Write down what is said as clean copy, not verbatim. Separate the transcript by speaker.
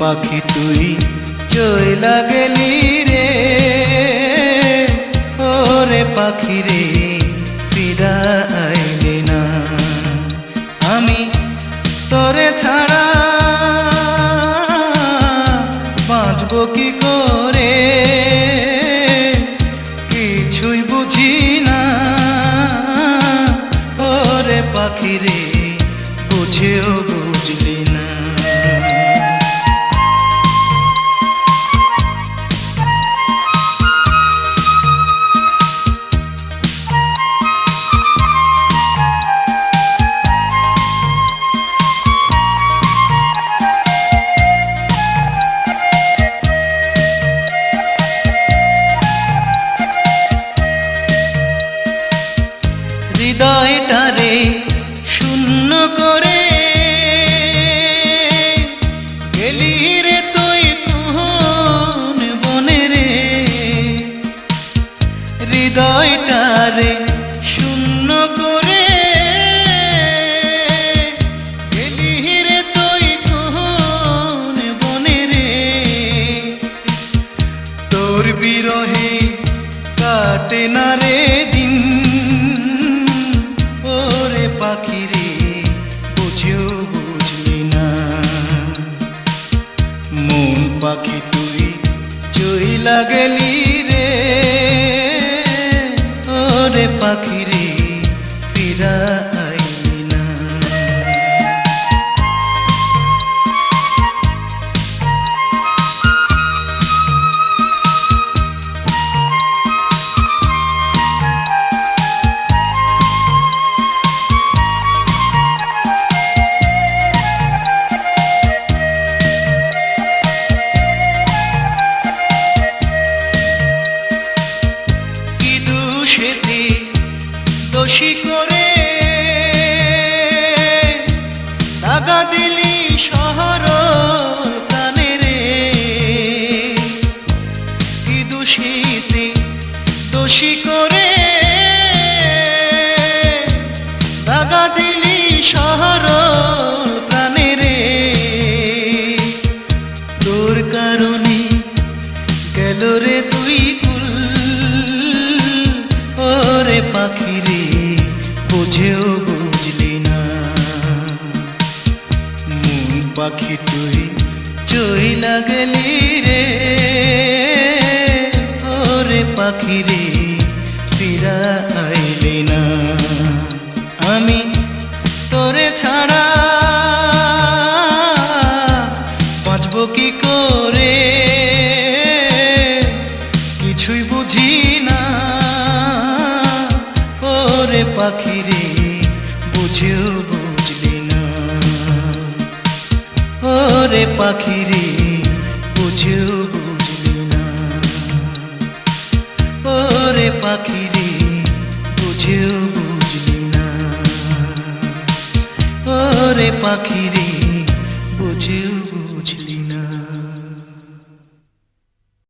Speaker 1: পাখি তুই চইলা গেলি রে, ওরে পাখি রে ফিরা আইলি না। আমি তোরে ছাড়া বাঁচব কি করে, কিছুই বুঝি না। ওরে পাখি রে বুঝেও বুঝলি না। হৃদয়টারে শূন্য করে গেলি রে তুই কোন বনে রে। হৃদয়টারে শূন্য করে গেলি রে তুই কোন বনে রে। তোর বিরহে কাটে না রে দিন, ওরে পাখি রে বুঝেও বুঝলি না। মন পাখি তুই চইলা গেলি রে, ওরে পাখি রে ফিরা আইলি না। দোষী করে দাগা দিলি শহর প্রাণে রে। কি দোষীতে দোষী করে দাগা দিলি শহর প্রাণে রে। তোর কারণে গেল রে তুই কুল, ওরে পাখি রে বুঝেও বুঝলি না। মন পাখি তুই চইলা গেলি রে, ওরে পাখি রে ফিরা আইলি না। আমি তোরে ছাড়া বাঁচব কি করে, কিছুই বুঝি না। ওরে পাখি রে বুঝেও বুঝলি না। ওরে পাখি রে বুঝেও বুঝলি না। ওরে পাখি রে বুঝেও বুঝলি না। ওরে পাখি রে